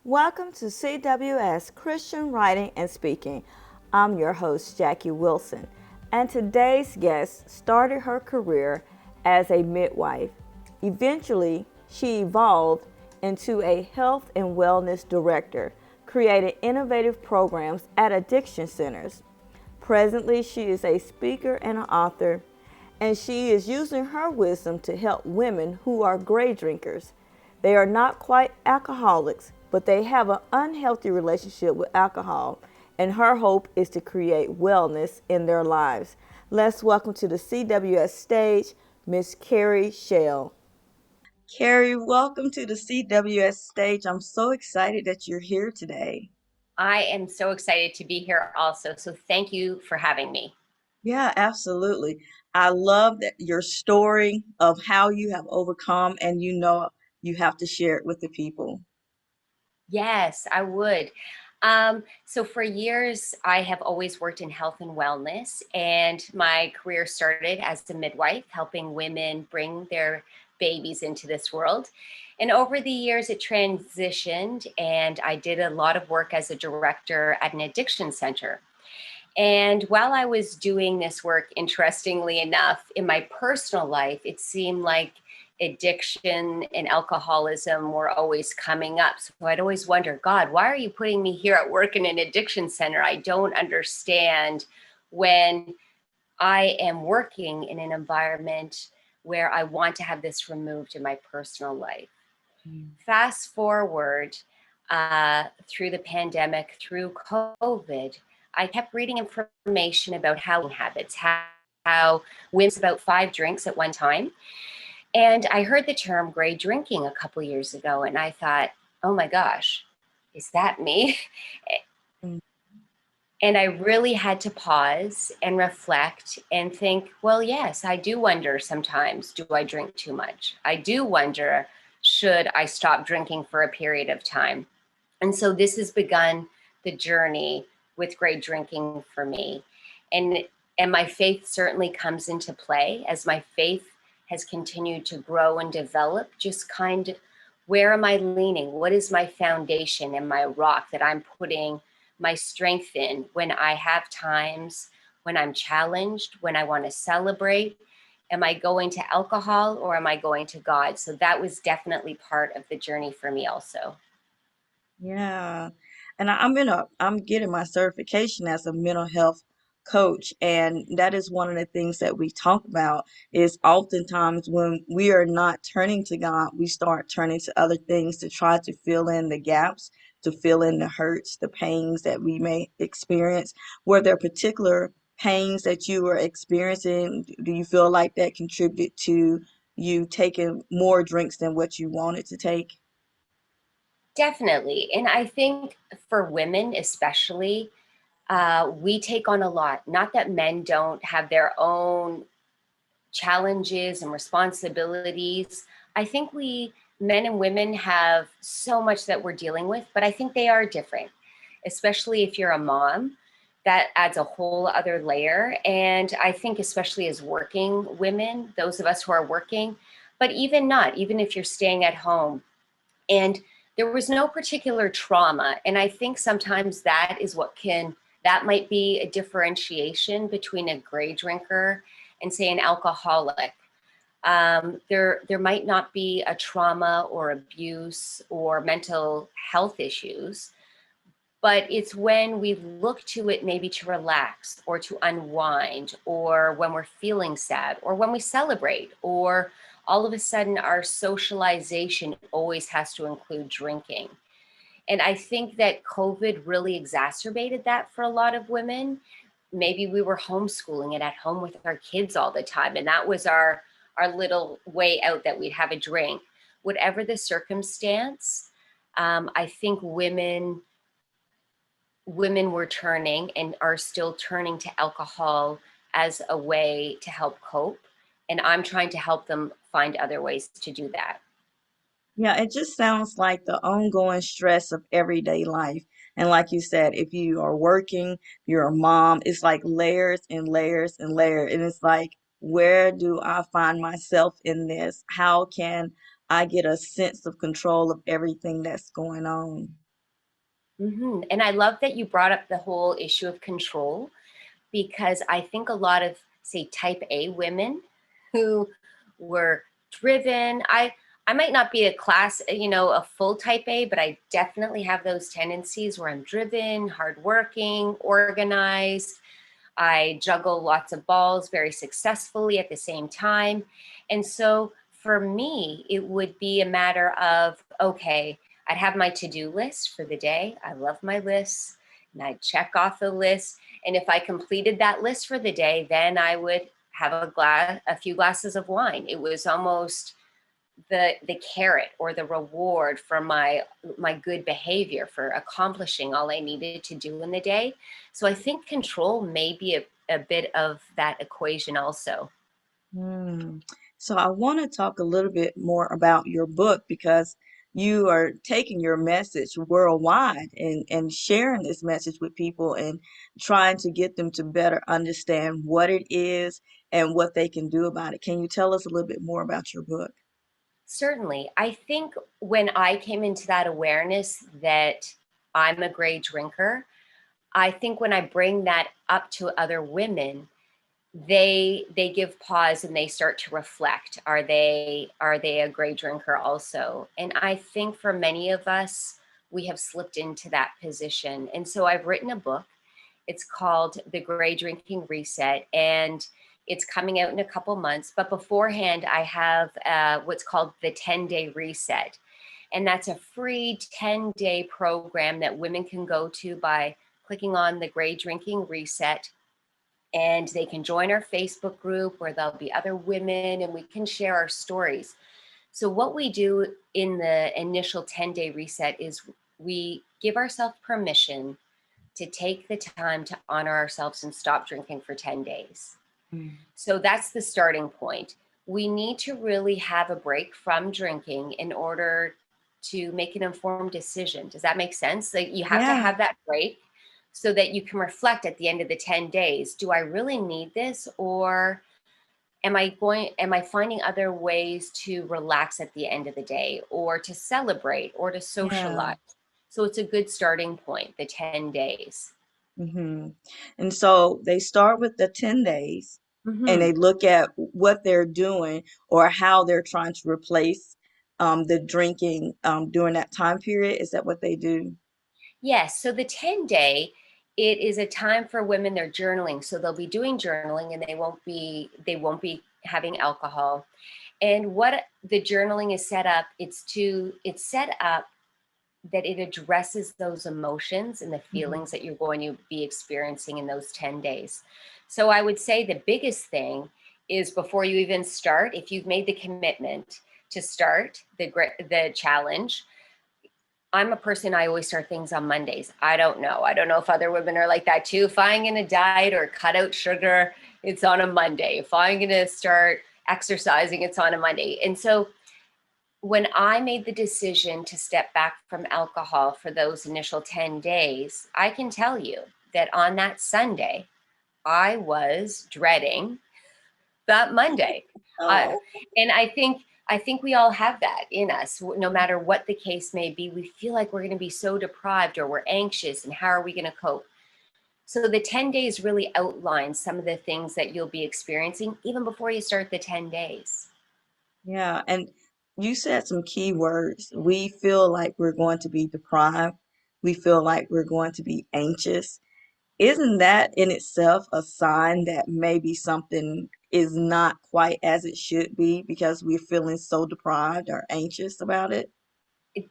Welcome to CWS Christian Writing and Speaking. I'm your host, Jackie Wilson, and today's guest started her career as a midwife. Eventually, she evolved into a health and wellness director, created innovative programs at addiction centers. Presently, she is a speaker and an author, and she is using her wisdom to help women who are gray drinkers. They are not quite alcoholics, but they have an unhealthy relationship with alcohol, and her hope is to create wellness in their lives. Let's welcome to the CWS stage, Miss Carrie Schell. Carrie, welcome to the CWS stage. I'm so excited that you're here today. I am so excited to be here also. So thank you for having me. Yeah, absolutely. I love that your story of how you have overcome, and you have to share it with the people. Yes, I would. So for years, I have always worked in health and wellness, and my career started as a midwife, helping women bring their babies into this world. And over the years, it transitioned, and I did a lot of work as a director at an addiction center. And while I was doing this work, interestingly enough, in my personal life, it seemed like addiction and alcoholism were always coming up. So I'd always wonder, God, why are you putting me here at work in an addiction center? I don't understand when I am working in an environment where I want to have this removed in my personal life. Fast forward through the pandemic, through COVID, I kept reading information about how habits, how women's about 5 drinks at one time. And I heard the term gray drinking a couple years ago, and I thought, oh my gosh, is that me? Mm. And I really had to pause and reflect and think, well, yes, I do wonder sometimes, do I drink too much? I do wonder, should I stop drinking for a period of time? And so this has begun the journey with great drinking for me. And and my faith certainly comes into play as my faith has continued to grow and develop. Just kind of, where am I leaning? What is my foundation and my rock that I'm putting my strength in when I have times when I'm challenged, when I want to celebrate? Am I going to alcohol or am I going to God? So that was definitely part of the journey for me also. Yeah. And I'm getting my certification as a mental health coach. And that is one of the things that we talk about is oftentimes when we are not turning to God, we start turning to other things to try to fill in the gaps, to fill in the hurts, the pains that we may experience. Were there particular pains that you were experiencing? Do you feel like that contributed to you taking more drinks than what you wanted to take? Definitely. And I think for women, especially, we take on a lot. Not that men don't have their own challenges and responsibilities. I think men and women, have so much that we're dealing with, but I think they are different, especially if you're a mom. That adds a whole other layer. And I think, especially as working women, those of us who are working, but even not, even if you're staying at home, and there was no particular trauma. And I think sometimes that might be a differentiation between a gray drinker and, say, an alcoholic. There might not be a trauma or abuse or mental health issues, but it's when we look to it maybe to relax or to unwind, or when we're feeling sad, or when we celebrate, or all of a sudden our socialization always has to include drinking. And I think that COVID really exacerbated that for a lot of women. Maybe we were homeschooling and at home with our kids all the time, and that was our little way out, that we'd have a drink. Whatever the circumstance, I think women were turning and are still turning to alcohol as a way to help cope. And I'm trying to help them find other ways to do that. Yeah, it just sounds like the ongoing stress of everyday life. And like you said, if you are working, you're a mom, it's like layers and layers and layers. And it's like, where do I find myself in this? How can I get a sense of control of everything that's going on? And I love that you brought up the whole issue of control, because I think a lot of, say, type A women who were driven, I might not be a class, a full type A, but I definitely have those tendencies where I'm driven, hardworking, organized. I juggle lots of balls very successfully at the same time. And so for me, it would be a matter of, okay, I'd have my to-do list for the day. I love my lists, and I'd check off the list. And if I completed that list for the day, then I would have a few glasses of wine. It was almost the carrot or the reward for my good behavior for accomplishing all I needed to do in the day. So I think control may be a bit of that equation also. Hmm. So I want to talk a little bit more about your book because you are taking your message worldwide and sharing this message with people and trying to get them to better understand what it is and what they can do about it. Can you tell us a little bit more about your book? Certainly. I think when I came into that awareness that I'm a gray drinker, I think when I bring that up to other women, they give pause and they start to reflect. Are they a gray drinker also? And I think for many of us, we have slipped into that position. And so I've written a book. It's called The Gray Drinking Reset, and it's coming out in a couple months. But beforehand, I have what's called the 10-day reset. And that's a free 10-day program that women can go to by clicking on the Gray Drinking Reset, and they can join our Facebook group where there'll be other women and we can share our stories. So, what we do in the initial 10-day reset is we give ourselves permission to take the time to honor ourselves and stop drinking for 10 days. Mm. So, that's the starting point. We need to really have a break from drinking in order to make an informed decision. Does that make sense? Like, you have to Yeah, have that break so that you can reflect at the end of the 10 days. Do I really need this, or am I finding other ways to relax at the end of the day, or to celebrate, or to yeah. socialize? So it's a good starting point, the 10 days. Hmm. And so they start with the 10 days and Hmm. they look at what they're doing or how they're trying to replace the drinking during that time period. Is that what they do? Yes. So the 10-day, it is a time for women. They're journaling. So they'll be doing journaling, and they won't be having alcohol. And what the journaling is set up, it's set up that it addresses those emotions and the Hmm. feelings that you're going to be experiencing in those 10 days. So I would say the biggest thing is, before you even start, if you've made the commitment to start the challenge, I'm a person, I always start things on Mondays. I don't know. I don't know if other women are like that too. If I'm going to diet or cut out sugar, it's on a Monday. If I'm going to start exercising, it's on a Monday. And so when I made the decision to step back from alcohol for those initial 10 days, I can tell you that on that Sunday, I was dreading that Monday. Uh, Oh, and I think we all have that in us. No matter what the case may be, we feel like we're going to be so deprived or we're anxious, and how are we going to cope? So the 10 days really outlines some of the things that you'll be experiencing even before you start the 10 days. yeah. And you said some key words. We feel like we're going to be deprived. We feel like we're going to be anxious. Isn't that in itself a sign that maybe something is not quite as it should be because we're feeling so deprived or anxious about it?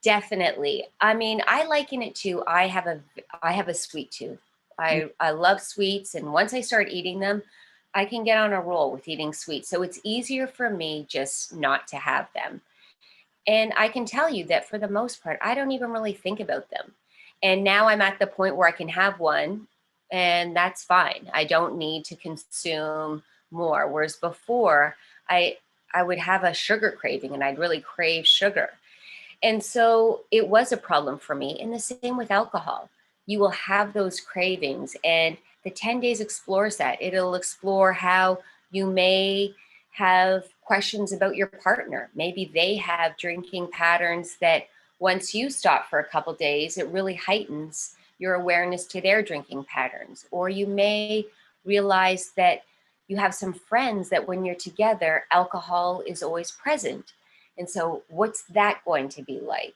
Definitely. I mean, I liken it to, I have a sweet tooth. I love sweets, and once I start eating them, I can get on a roll with eating sweets. So it's easier for me just not to have them. And I can tell you that for the most part, I don't even really think about them. And now I'm at the point where I can have one, and that's fine. I don't need to consume more. Whereas before, I I would have a sugar craving, and I'd really crave sugar. And so it was a problem for me. And the same with alcohol. You will have those cravings, and the 10 days explores that. It'll explore how you may have questions about your partner. Maybe they have drinking patterns that Once you stop for a couple days, it really heightens your awareness to their drinking patterns. Or you may realize that you have some friends that when you're together, alcohol is always present. And so, what's that going to be like?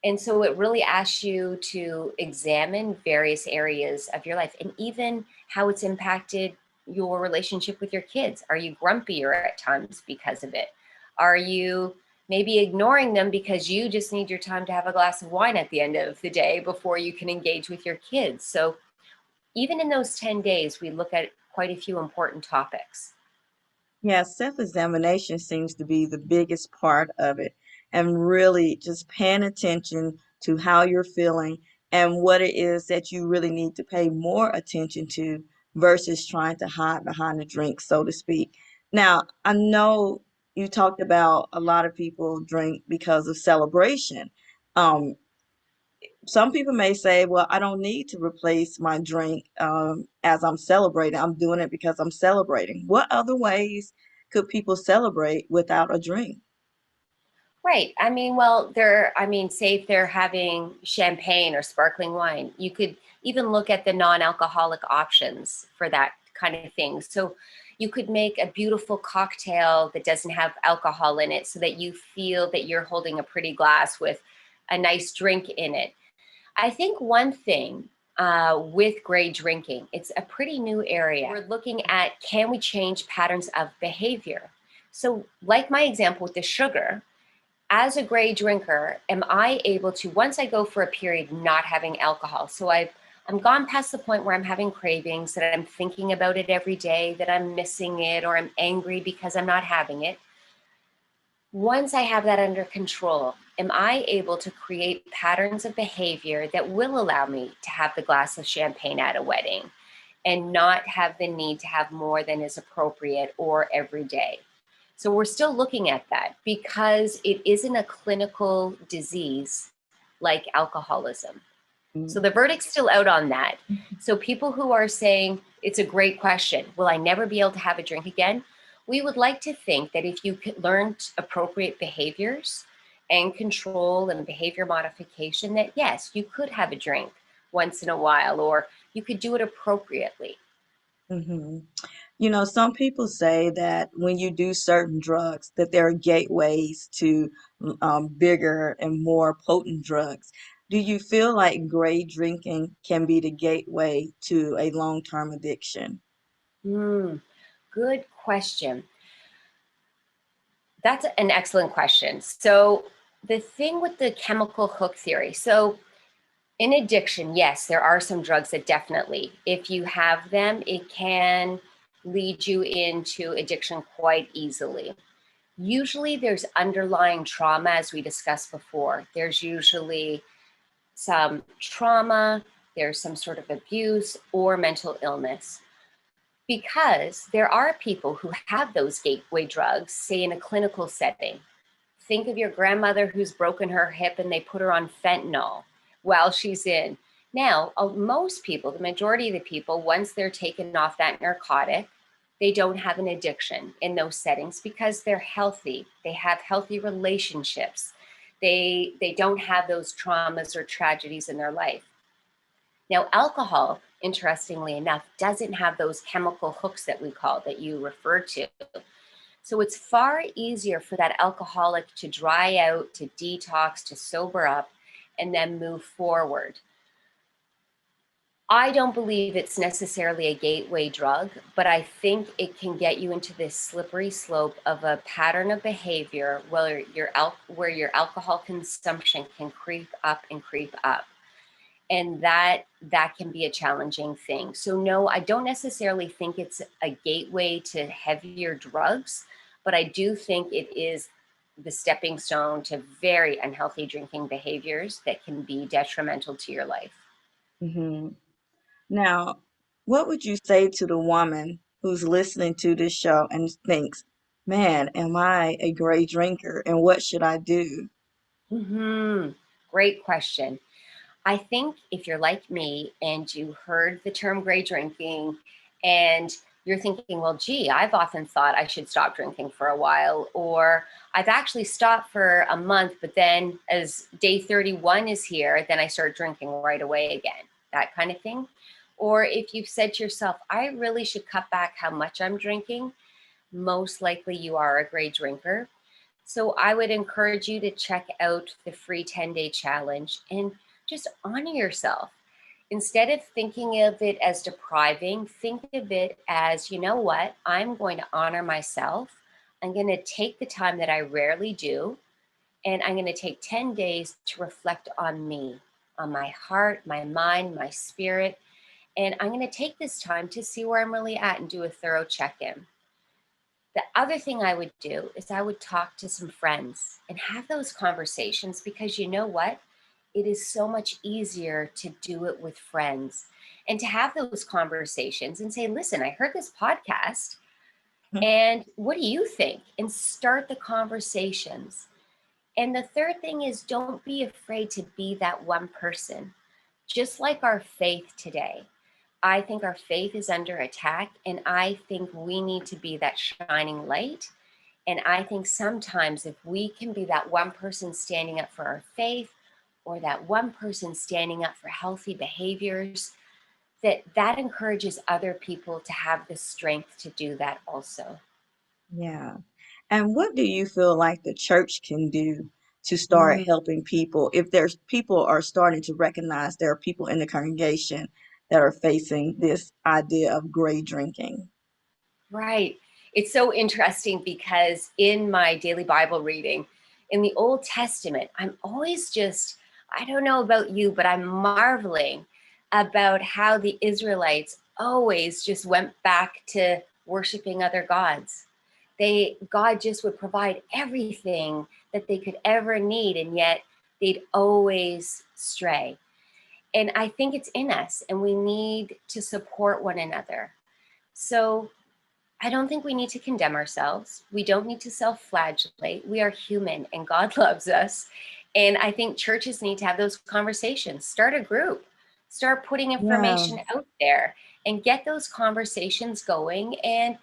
And so it really asks you to examine various areas of your life and even how it's impacted your relationship with your kids. Are you grumpier at times because of it? Are you maybe ignoring them because you just need your time to have a glass of wine at the end of the day before you can engage with your kids? So even in those 10 days, we look at quite a few important topics. Yeah, self-examination seems to be the biggest part of it, and really just paying attention to how you're feeling and what it is that you really need to pay more attention to versus trying to hide behind the drink, so to speak. Now, I know you talked about a lot of people drink because of celebration. Um, some people may say, well, I don't need to replace my drink as I'm celebrating. I'm doing it because I'm celebrating. What other ways could people celebrate without a drink? Right. I mean, well, say if they're having champagne or sparkling wine, you could even look at the non alcoholic options for that kind of thing. So you could make a beautiful cocktail that doesn't have alcohol in it so that you feel that you're holding a pretty glass with a nice drink in it. I think one thing with gray drinking, it's a pretty new area. We're looking at can we change patterns of behavior? So, like my example with the sugar, as a gray drinker, am I able to, once I go for a period not having alcohol, so I'm gone past the point where I'm having cravings, that I'm thinking about it every day, that I'm missing it, or I'm angry because I'm not having it. Once I have that under control, am I able to create patterns of behavior that will allow me to have the glass of champagne at a wedding and not have the need to have more than is appropriate or every day? So we're still looking at that because it isn't a clinical disease like alcoholism. So Mm. the verdict's still out on that. So people who are saying it's a great question, will I never be able to have a drink again? We would like to think that if you could learn appropriate behaviors and control and behavior modification, that yes, you could have a drink once in a while, or you could do it appropriately. Hmm. You know, some people say that when you do certain drugs, that there are gateways to bigger and more potent drugs. Do you feel like gray drinking can be the gateway to a long-term addiction? Hmm, good question. That's an excellent question. So the thing with the chemical hook theory, so in addiction, yes, there are some drugs that definitely, if you have them, it can lead you into addiction quite easily. Usually there's underlying trauma, as we discussed before. There's usually some trauma, there's some sort of abuse or mental illness. Because there are people who have those gateway drugs, say in a clinical setting. Think of your grandmother who's broken her hip and they put her on fentanyl while she's in. Now, most people, the majority of the people, once they're taken off that narcotic, they don't have an addiction in those settings because they're healthy. They have healthy relationships. They don't have those traumas or tragedies in their life. Now, alcohol, interestingly enough, doesn't have those chemical hooks that we call that you referred to. So it's far easier for that alcoholic to dry out, to detox, to sober up, and then move forward. I don't believe it's necessarily a gateway drug, but I think it can get you into this slippery slope of a pattern of behavior where your alcohol consumption can creep up and creep up. And that can be a challenging thing. So no, I don't necessarily think it's a gateway to heavier drugs, but I do think it is the stepping stone to very unhealthy drinking behaviors that can be detrimental to your life. Hmm. Now, what would you say to the woman who's listening to this show and thinks, man, am I a great drinker and what should I do? Hmm. Great question. I think if you're like me and you heard the term gray drinking and you're thinking, well, gee, I've often thought I should stop drinking for a while, or I've actually stopped for a month, but then as day 31 is here, then I start drinking right away again, that kind of thing. Or if you've said to yourself, I really should cut back how much I'm drinking, most likely you are a great drinker. So I would encourage you to check out the free 10-day challenge and just honor yourself. Instead of thinking of it as depriving, think of it as, you know what, I'm going to honor myself. I'm going to take the time that I rarely do, and I'm going to take 10 days to reflect on me, on my heart, my mind, my spirit. And I'm going to take this time to see where I'm really at and do a thorough check in. The other thing I would do is I would talk to some friends and have those conversations, because you know what? It is so much easier to do it with friends and to have those conversations and say, listen, I heard this podcast, and what do you think? And start the conversations. And the third thing is, don't be afraid to be that one person. Just like our faith today, I think our faith is under attack, and I think we need to be that shining light. And I think sometimes if we can be that one person standing up for our faith, or that one person standing up for healthy behaviors, that encourages other people to have the strength to do that also. Yeah. And what do you feel like the church can do to start Mm. helping people if there's people are starting to recognize there are people in the congregation that are facing this idea of gray drinking? Right. It's so interesting because in my daily Bible reading in the Old Testament, I'm always just, I don't know about you, but I'm marveling about how the Israelites always just went back to worshiping other gods. God just would provide everything that they could ever need, and yet they'd always stray. And I think it's in us, and we need to support one another. So I don't think we need to condemn ourselves. We don't need to self flagellate. We are human and God loves us. And I think churches need to have those conversations. Start a group, start putting Yeah. information out there and get those conversations going, and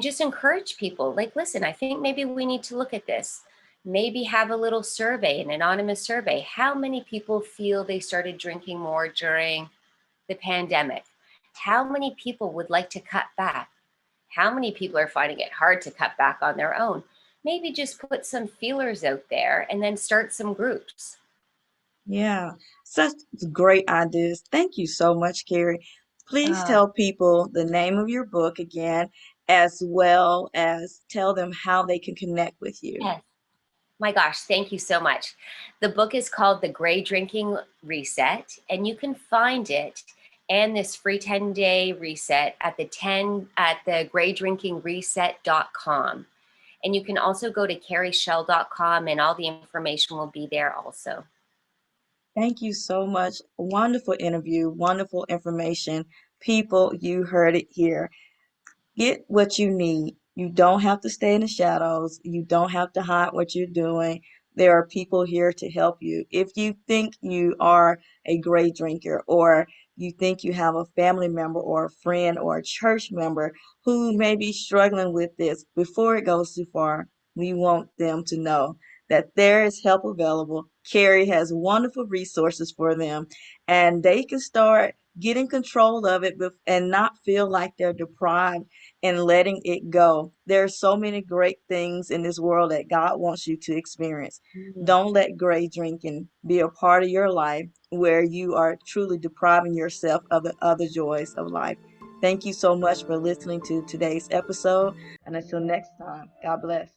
just encourage people. Like, listen, I think maybe we need to look at this. Maybe have a little survey, an anonymous survey. How many people feel they started drinking more during the pandemic? How many people would like to cut back? How many people are finding it hard to cut back on their own? Maybe just put some feelers out there and then start some groups. Yeah, such great ideas. Thank you so much, Carrie. Please Oh, tell people the name of your book again, as well as tell them how they can connect with you. yes. My gosh, thank you so much. The book is called The Gray Drinking Reset, and you can find it and this free 10-day reset at the graydrinkingreset.com. And you can also go to carrieschell.com, and all the information will be there also. Thank you so much. Wonderful interview, wonderful information. People, you heard it here. Get what you need. You don't have to stay in the shadows. You don't have to hide what you're doing. There are people here to help you. If you think you are a great drinker, or you think you have a family member or a friend or a church member who may be struggling with this, before it goes too far, we want them to know that there is help available. Carrie has wonderful resources for them, and they can start getting control of it and not feel like they're deprived, and letting it go. There are so many great things in this world that God wants you to experience. Mm. Don't let gray drinking be a part of your life where you are truly depriving yourself of the other joys of life. Thank you so much for listening to today's episode. And until next time, God bless.